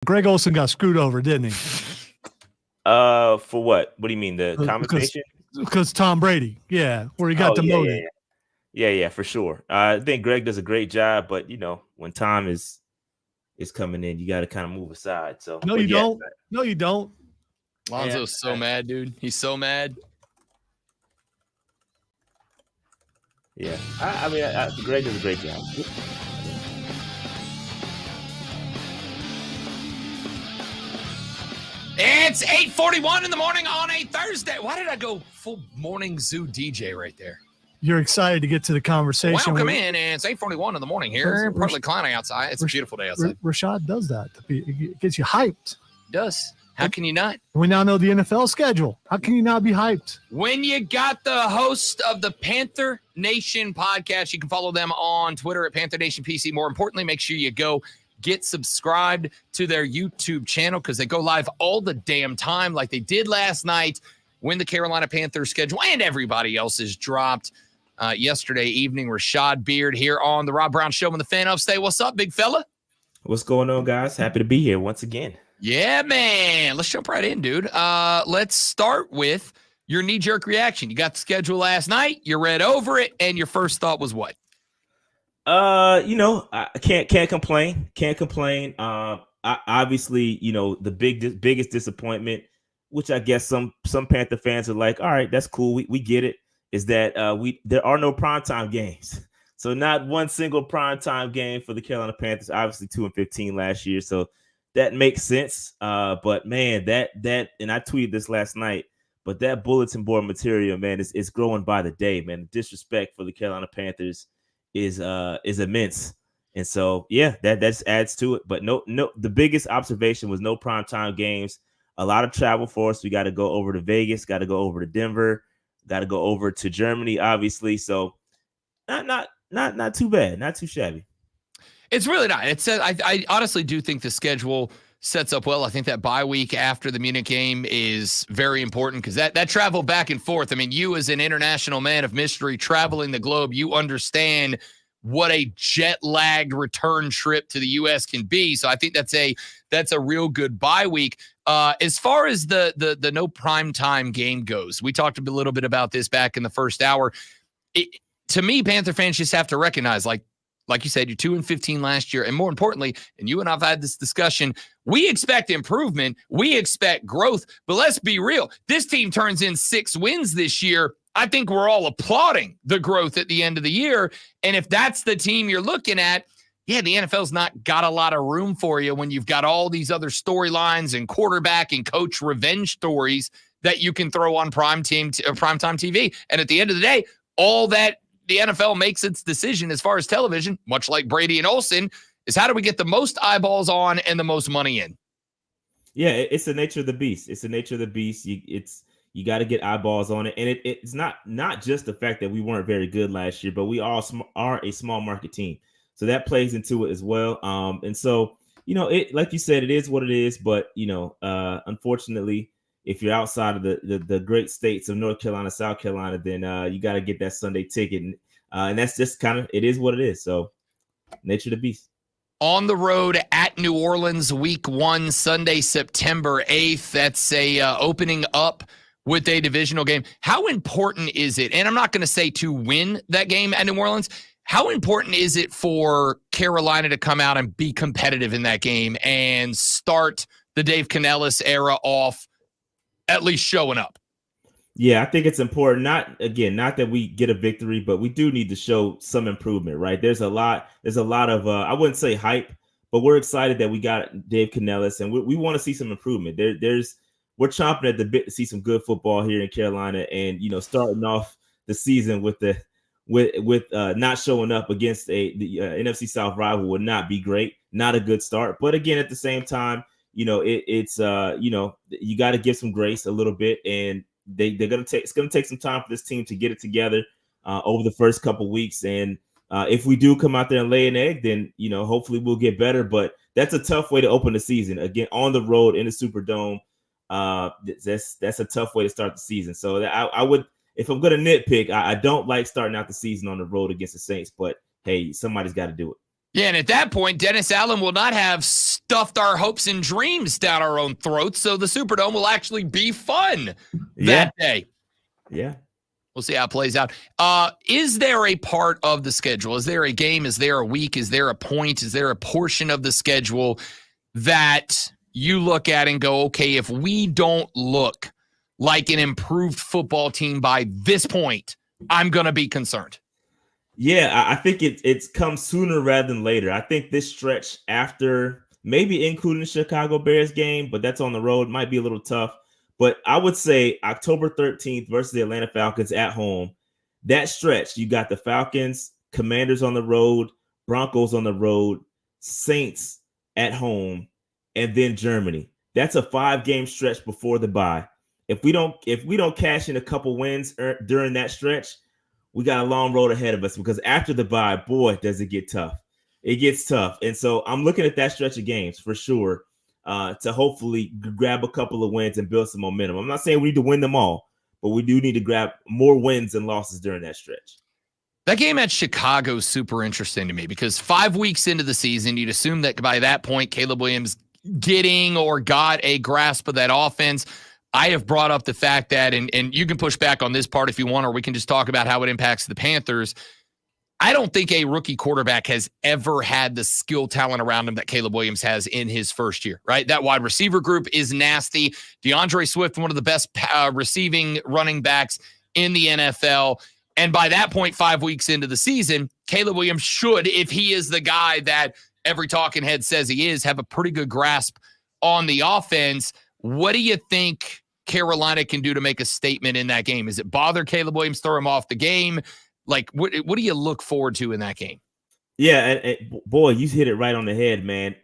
Greg Olsen got screwed over, didn't he? For what? What do you mean? The conversation? Because Tom Brady, where he got demoted. Yeah, for sure. I think Greg does a great job, but when Tom is coming in, you got to kind of move aside. So no, you don't. No, you don't. Lonzo's so mad, dude. He's so mad. Yeah, I mean, Greg does a great job. It's 8:41 in the morning on a Thursday. Why did I go full morning zoo DJ right there? You're excited to get to the conversation. Welcome in. It's 8:41 in the morning here. Partly cloudy outside. It's a beautiful day outside. Rashad does that. It gets you hyped. It does. How can you not? We now know the NFL schedule. How can you not be hyped? When you got the host of the Panther Nation podcast, you can follow them on Twitter at Panther Nation PC. More importantly, make sure you go get subscribed to their YouTube channel because they go live all the damn time like they did last night when the Carolina Panthers schedule and everybody else's dropped yesterday evening. Rashad Beard here on the Rob Brown Show on the Fan Upstate. What's up, big fella? What's going on, guys? Happy to be here once again. Yeah, man. Let's jump right in, dude. Let's start with your knee-jerk reaction. You got the schedule last night. You read over it, and your first thought was what? I can't complain. Can't complain. Obviously, the biggest disappointment, which I guess some Panther fans are like, all right, that's cool. We get it. Is that there are no primetime games. So not one single primetime game for the Carolina Panthers. Obviously 2-15 last year. So that makes sense. But man, that and I tweeted this last night, but that bulletin board material, man, is growing by the day, man. The disrespect for the Carolina Panthers is immense. And so, yeah, that just adds to it. But no, the biggest observation was no primetime games. A lot of travel for us. We got to go over to Vegas, got to go over to Denver, got to go over to Germany, obviously. So not too bad, not too shabby. It's really not. I honestly do think the schedule sets up well. I think that bye week after the Munich game is very important because that travel back and forth. I mean, you as an international man of mystery traveling the globe, you understand what a jet-lagged return trip to the U.S. can be. So I think that's a real good bye week. As far as the no primetime game goes, we talked a little bit about this back in the first hour. To me, Panther fans just have to recognize, like you said, you're 2-15 last year. And more importantly, and you and I've had this discussion, we expect improvement. We expect growth. But let's be real. This team turns in 6 wins this year. I think we're all applauding the growth at the end of the year. And if that's the team you're looking at, yeah, the NFL's not got a lot of room for you when you've got all these other storylines and quarterback and coach revenge stories that you can throw on primetime TV. And at the end of the day, all that the NFL makes its decision as far as television, much like Brady and Olsen, is how do we get the most eyeballs on and the most money in? Yeah, it's the nature of the beast. It's the nature of the beast. You got to get eyeballs on it. And it's not just the fact that we weren't very good last year, but we all are a small market team. So that plays into it as well. And so, it, like you said, it is what it is. But, unfortunately, if you're outside of the great states of North Carolina, South Carolina, then you got to get that Sunday ticket. And that's just it is what it is. So nature of the beast. On the road at New Orleans, week 1, Sunday, September 8th. That's a opening up with a divisional game. How important is it? And I'm not going to say to win that game at New Orleans. How important is it for Carolina to come out and be competitive in that game and start the Dave Canellis era off at least showing up? Yeah, I think it's important. Not that we get a victory, but we do need to show some improvement, right? There's a lot of I wouldn't say hype, but we're excited that we got Dave Canellis, and we want to see some improvement. We're chomping at the bit to see some good football here in Carolina, and starting off the season with not showing up against the NFC South rival would not be great. Not a good start, but again, at the same time, you got to give some grace a little bit, and it's going to take some time for this team to get it together over the first couple weeks. And if we do come out there and lay an egg, then hopefully we'll get better. But that's a tough way to open the season. Again, on the road in the Superdome, that's a tough way to start the season. So I would, if I'm going to nitpick, I don't like starting out the season on the road against the Saints. But hey, somebody's got to do it. Yeah, and at that point, Dennis Allen will not have stuffed our hopes and dreams down our own throats, so the Superdome will actually be fun that day. Yeah. We'll see how it plays out. Is there a part of the schedule? Is there a game? Is there a week? Is there a point? Is there a portion of the schedule that you look at and go, okay, if we don't look like an improved football team by this point, I'm going to be concerned? Yeah, I think it's come sooner rather than later. I think this stretch after, maybe including the Chicago Bears game, but that's on the road, might be a little tough. But I would say October 13th versus the Atlanta Falcons at home, that stretch, you got the Falcons, Commanders on the road, Broncos on the road, Saints at home, and then Germany. That's a 5-game stretch before the bye. If we don't cash in a couple wins during that stretch, we got a long road ahead of us, because after the bye, boy, does it get tough. It gets tough. And so I'm looking at that stretch of games for sure to hopefully grab a couple of wins and build some momentum. I'm not saying we need to win them all, but we do need to grab more wins and losses during that stretch. That game at Chicago is super interesting to me, because 5 weeks into the season, you'd assume that by that point, Caleb Williams got a grasp of that offense. I have brought up the fact that, and you can push back on this part if you want, or we can just talk about how it impacts the Panthers. I don't think a rookie quarterback has ever had the skill talent around him that Caleb Williams has in his first year, right? That wide receiver group is nasty. DeAndre Swift, one of the best receiving running backs in the NFL. And by that point, 5 weeks into the season, Caleb Williams should, if he is the guy that every talking head says he is, have a pretty good grasp on the offense. What do you think Carolina can do to make a statement in that game? Is it bother Caleb Williams, throw him off the game? Like, what do you look forward to in that game? Yeah, and boy, you hit it right on the head, man.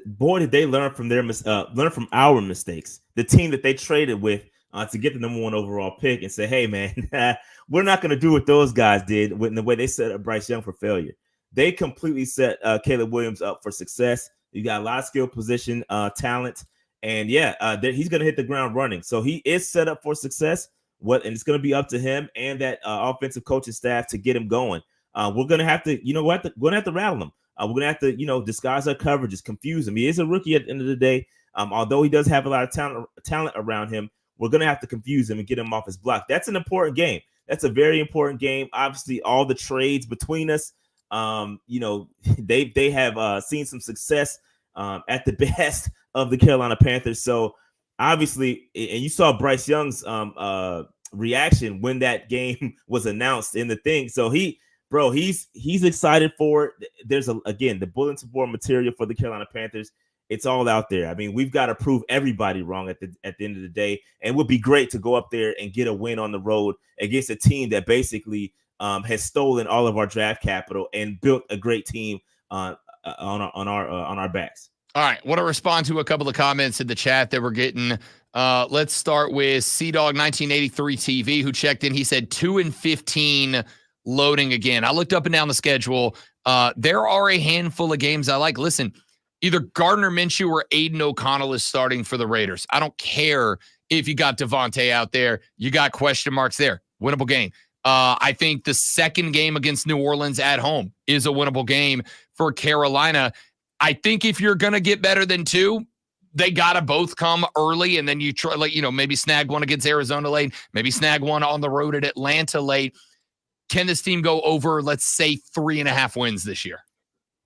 Boy, did they learn from our mistakes. The team that they traded with to get the number 1 overall pick, and say, hey, man, we're not going to do what those guys did in the way they set up Bryce Young for failure. They completely set Caleb Williams up for success. You got a lot of skill position talent. And he's going to hit the ground running. So he is set up for success. And it's going to be up to him and that offensive coaching staff to get him going. We're going to have to, we're going to have to rattle him. We're going to have to, disguise our coverages, confuse him. He is a rookie at the end of the day. Although he does have a lot of talent around him, we're going to have to confuse him and get him off his block. That's an important game. That's a very important game. Obviously, all the trades between us, they have seen some success at the best of the Carolina Panthers. So obviously, and you saw Bryce Young's reaction when that game was announced in the thing. So he's excited for it. There's the bulletin board material for the Carolina Panthers. It's all out there. I mean, we've got to prove everybody wrong at the end of the day. And it would be great to go up there and get a win on the road against a team that basically has stolen all of our draft capital and built a great team on our backs. All right, I want to respond to a couple of comments in the chat that we're getting. Let's start with CDog1983 TV, who checked in. He said 2-15 loading again. I looked up and down the schedule. There are a handful of games I like. Listen, either Gardner Minshew or Aiden O'Connell is starting for the Raiders. I don't care if you got Devontae out there. You got question marks there. Winnable game. I think the second game against New Orleans at home is a winnable game for Carolina. I think if you're going to get better than 2, they got to both come early, and then you try, maybe snag one against Arizona late, maybe snag one on the road at Atlanta late. Can this team go over, let's say, 3.5 wins this year?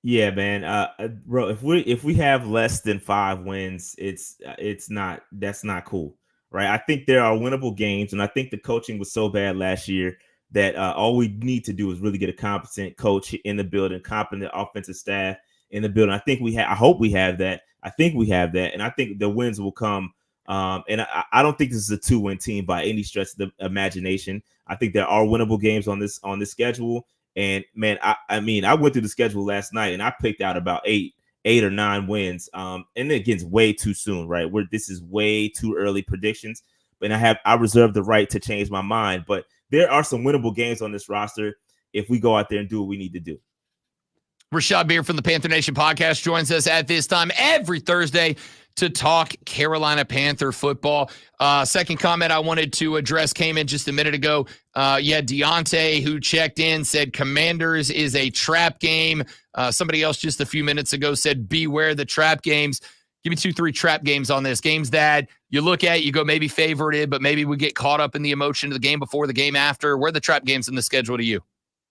Yeah, man. Bro, if we have less than 5 wins, that's not cool, right? I think there are winnable games, and I think the coaching was so bad last year that all we need to do is really get a competent coach in the building, competent offensive staff in the building. I hope we have that. I think we have that. And I think the wins will come. And I don't think this is a 2-win team by any stretch of the imagination. I think there are winnable games on this schedule. And man, I went through the schedule last night and I picked out about 8 or 9 wins. And again, it's way too soon, right? This is way too early predictions. But I reserve the right to change my mind. But there are some winnable games on this roster if we go out there and do what we need to do. Rashad Beer from the Panther Nation podcast joins us at this time every Thursday to talk Carolina Panther football. Second comment I wanted to address came in just a minute ago. Deontay, who checked in, said Commanders is a trap game. Somebody else just a few minutes ago said beware the trap games. Give me 2-3 trap games on this. Games that you look at, you go maybe favorited, but maybe we get caught up in the emotion of the game before, the game after. Where are the trap games in the schedule to you?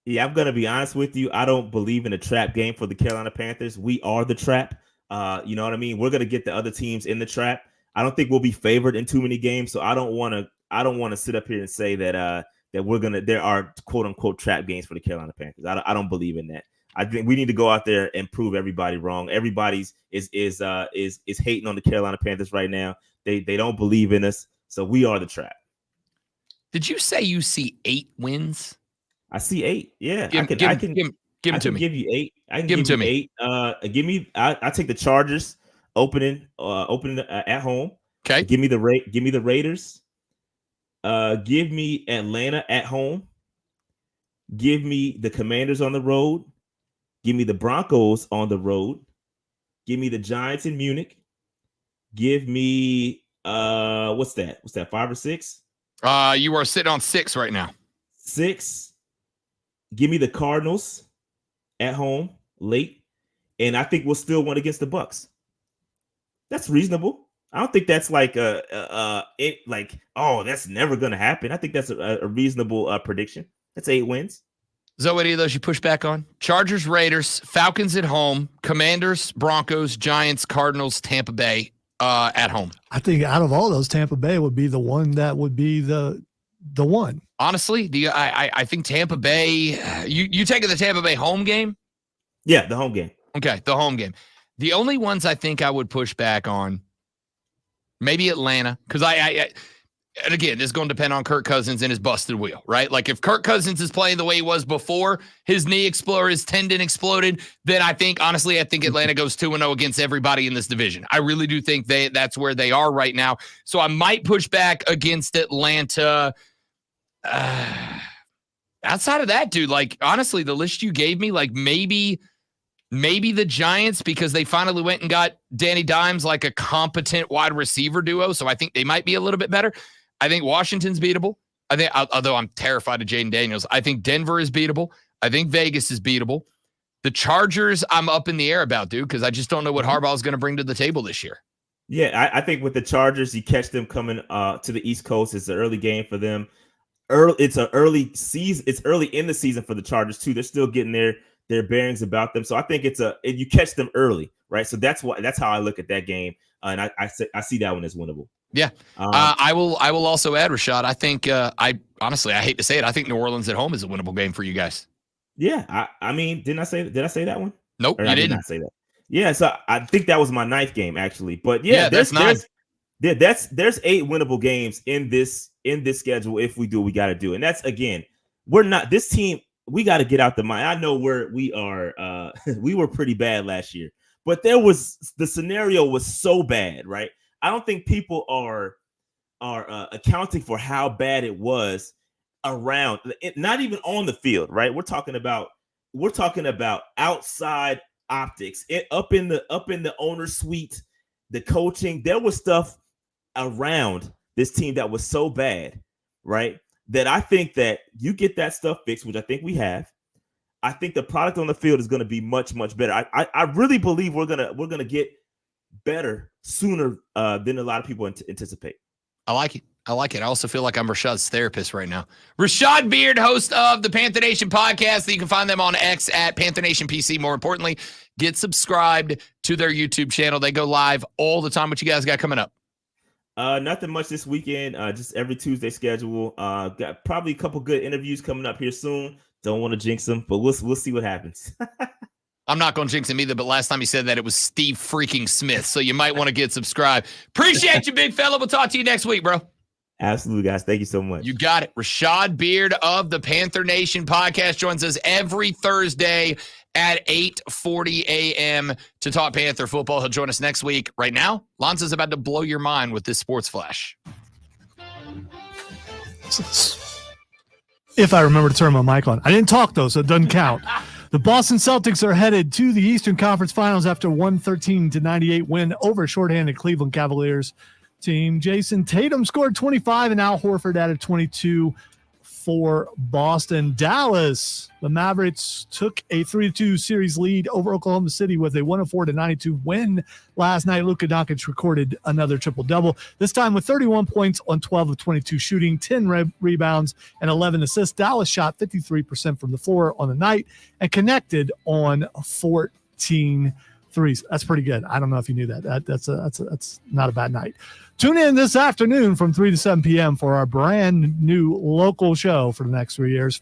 Yeah, I'm going to be honest with you. I don't believe in a trap game for the Carolina Panthers. We are the trap. You know what I mean? We're going to get the other teams in the trap. I don't think we'll be favored in too many games. So I don't want to sit up here and say that there are quote unquote trap games for the Carolina Panthers. I don't believe in that. I think we need to go out there and prove everybody wrong. Everybody's is hating on the Carolina Panthers right now. They don't believe in us. So we are the trap. Did you say you see 8 wins? I see 8. Yeah. Give them to me. Give you 8. I can give them to me 8. I take the Chargers opening at home. Okay. Give me the Raiders. Give me Atlanta at home. Give me the Commanders on the road. Give me the Broncos on the road. Give me the Giants in Munich. Give me what's that? 5 or 6? You are sitting on 6 right now. 6. Give me the Cardinals at home late, and I think we'll still win against the Bucks. That's reasonable. I don't think that's like that's never gonna happen. I think that's a reasonable prediction. That's 8 wins. Zoe, any of those you push back on? Chargers, Raiders, Falcons at home, Commanders, Broncos, Giants, Cardinals, Tampa Bay at home. I think out of all those, Tampa Bay would be the one that would be the one. Honestly, I think Tampa Bay. You taking the Tampa Bay home game? Yeah, the home game. Okay, the home game. The only ones I think I would push back on, maybe Atlanta, because and again, this is going to depend on Kirk Cousins and his busted wheel, right? Like if Kirk Cousins is playing the way he was before, his knee exploded, his tendon exploded, then I think Atlanta goes 2-0 against everybody in this division. I really do think that's where they are right now. So I might push back against Atlanta. Outside of that, dude, like honestly, the list you gave me, like maybe the Giants, because they finally went and got Danny Dimes, like a competent wide receiver duo. So I think they might be a little bit better. I think Washington's beatable. I think, although I'm terrified of Jaden Daniels, I think Denver is beatable. I think Vegas is beatable. The Chargers, I'm up in the air about, dude, because I just don't know what Harbaugh is going to bring to the table this year. Yeah, I think with the Chargers, you catch them coming to the East Coast. It's an early game for them. It's an early season. It's early in the season for the Chargers too. They're still getting their bearings about them. So I think you catch them early, right? So that's how I look at that game, and I see that one as winnable. Yeah, I will also add, Rashad. I think I hate to say it, I think New Orleans at home is a winnable game for you guys. Yeah, I mean, did I say that one? Nope, you didn't. Did not say that. Yeah, so I think that was my 9th game actually. But yeah, that's 9. There's 8 winnable games in this schedule. If we do what we got to do, and that's again, we're not this team. We got to get out the mind. I know we are. We were pretty bad last year, but the scenario was so bad, right? I don't think people are accounting for how bad it was around, not even on the field, right? We're talking about outside optics, up in the owner's suite, the coaching. There was stuff around this team that was so bad, right? That I think that you get that stuff fixed, which I think we have. I think the product on the field is going to be much, much better. I really believe we're gonna get better sooner than a lot of people anticipate. I like it. I also feel like I'm Rashad's therapist right now. Rashad Beard, host of the Panther Nation podcast. You can find them on X at Panther Nation PC. More importantly, get subscribed to their YouTube channel. They go live all the time. What you guys got coming up? Nothing much this weekend. Just every Tuesday schedule. Got probably a couple good interviews coming up here soon. Don't want to jinx them, but we'll see what happens. I'm not going to jinx him either, but last time he said that it was Steve freaking Smith, so you might want to get subscribed. Appreciate you, big fella. We'll talk to you next week, bro. Absolutely, guys. Thank you so much. You got it. Rashad Beard of the Panther Nation podcast joins us every Thursday at 8:40 a.m. to talk Panther football. He'll join us next week. Right now, Lonzo's about to blow your mind with this sports flash. If I remember to turn my mic on. I didn't talk, though, so it doesn't count. The Boston Celtics are headed to the Eastern Conference Finals after 113-98 win over shorthanded Cleveland Cavaliers team. Jason Tatum scored 25 and Al Horford added 22 for Boston. Dallas, the Mavericks took a 3-2 series lead over Oklahoma City with a 104-92 win last night. Luka Doncic recorded another triple-double, this time with 31 points on 12 of 22 shooting, 10 rebounds, and 11 assists. Dallas shot 53% from the floor on the night and connected on 14 threes. That's pretty good. I don't know if you knew that. That's not a bad night. Tune in this afternoon from 3 to 7 p.m. for our brand new local show for the next 3 years.